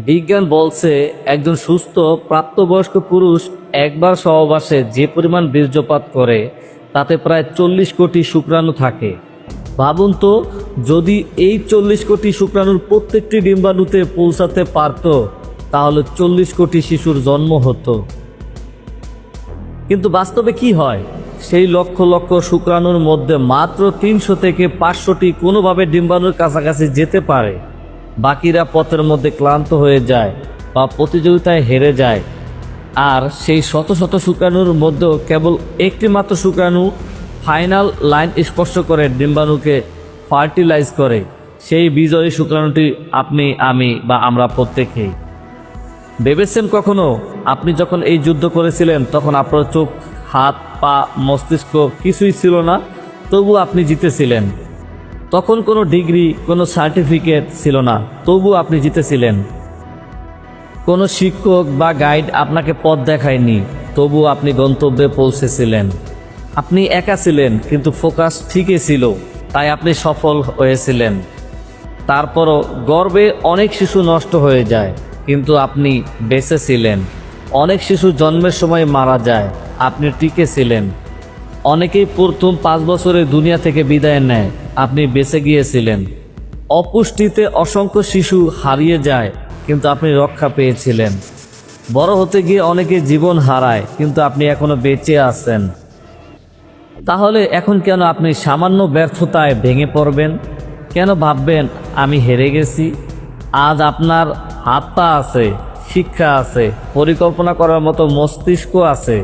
বিজ্ঞান বলছে একজন সুস্থ প্রাপ্তবয়স্ক পুরুষ একবার সহবাসে যে পরিমাণ বীর্যপাত করে তাতে প্রায় 40 কোটি শুক্রাণু থাকে। ভাবুন তো, যদি এই 40 কোটি শুক্রাণুর প্রত্যেকটি ডিম্বাণুতে পৌঁছাতে পারত তাহলে 40 কোটি শিশুর জন্ম হতো। কিন্তু বাস্তবে কি হয়? সেই লক্ষ লক্ষ শুক্রাণুর মধ্যে মাত্র 300 থেকে 500টি কোনোভাবে ডিম্বাণুর কাছাকাছি যেতে পারে। বাকিরা পথের মধ্যে ক্লান্ত হয়ে যায় বা প্রতিযোগিতায় হেরে যায়। আর সেই শত শত শুক্রাণুর মধ্যেও কেবল একটি মাত্র শুক্রাণু ফাইনাল লাইন স্পর্শ করে ডিম্বাণুকে ফার্টিলাইজ করে। সেই বিজয়ী শুক্রাণুটি আপনি, আমি বা আমরা প্রত্যেকেই। ভেবেছেন কখনো আপনি যখন এই যুদ্ধ করেছিলেন তখন আপনার চোখ, হাত, পা, মস্তিষ্ক কিছুই ছিল না, তবু আপনি জিতেছিলেন। তখন কোনো ডিগ্রি, কোনো সার্টিফিকেট ছিল না, তবু আপনি জিতেছিলেন। কোনো শিক্ষক বা গাইড আপনাকে পথ দেখায়নি, তবু আপনি গন্তব্যে পৌঁছেছিলেন। আপনি একা ছিলেন কিন্তু ফোকাস ঠিকই ছিল, তাই আপনি সফল হয়েছিলেন। তারপরও গর্বে অনেক শিশু নষ্ট হয়ে যায়, কিন্তু আপনি বেঁচে ছিলেন। অনেক শিশু জন্মের সময় মারা যায়, আপনি টিকে ছিলেন। অনেকেই প্রথম 5 বছরে দুনিয়া থেকে বিদায় নেয়, আপনি বেঁচে গিয়েছিলেন। অপুষ্টিতে অসংখ্য শিশু হারিয়ে যায়, কিন্তু আপনি রক্ষা পেয়েছিলেন। বড় হতে গিয়ে অনেকে জীবন হারায়, কিন্তু আপনি এখনো বেঁচে আছেন। তাহলে এখন কেন আপনি সামান্য ব্যর্থতায় ভেঙে পড়বেন? কেন ভাববেন আমি হেরে গেছি? আজ আপনার হাত পা আছে, শিক্ষা আছে, পরিকল্পনা করার মতো মস্তিষ্ক আছে,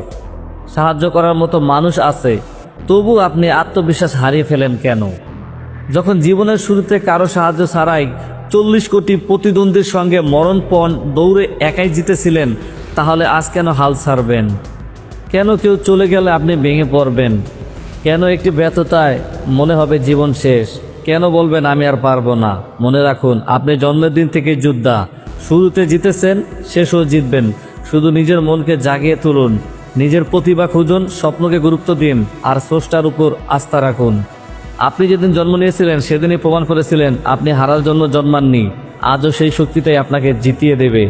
সাহায্য করার মতো মানুষ আছে, তবু আপনি আত্মবিশ্বাস হারিয়ে ফেলেন কেন? যখন জীবনের শুরুতে কারো সাহায্য ছাড়াই 40 কোটি প্রতিদ্বন্দ্বীর সঙ্গে মরণপণ দৌড়ে একাই জিতেছিলেন, তাহলে আজ কেন হাল ছাড়বেন? কেন কেউ চলে গেলে আপনি ভেঙে পড়বেন? কেন একটি ব্যর্থতায় মনে হবে জীবন শেষ? কেন বলবেন আমি আর পারবো না? মনে রাখুন, আপনি জন্মের দিন থেকে যোদ্ধা। শুরুতে জিতেছেন, শেষও জিতবেন। শুধু নিজের মনকে জাগিয়ে তুলুন, নিজের প্রতিভা খুঁজুন, স্বপ্নকে গুরুত্ব দিন, আর স্রষ্টার উপর আস্থা রাখুন। আপনি যেদিন জন্ম নিয়েছিলেন সেদিনই প্রমাণ করেছিলেন আপনি হারার জন্য জন্মাননি। আজও সেই শক্তিটাই আপনাকে জিতিয়ে দেবে।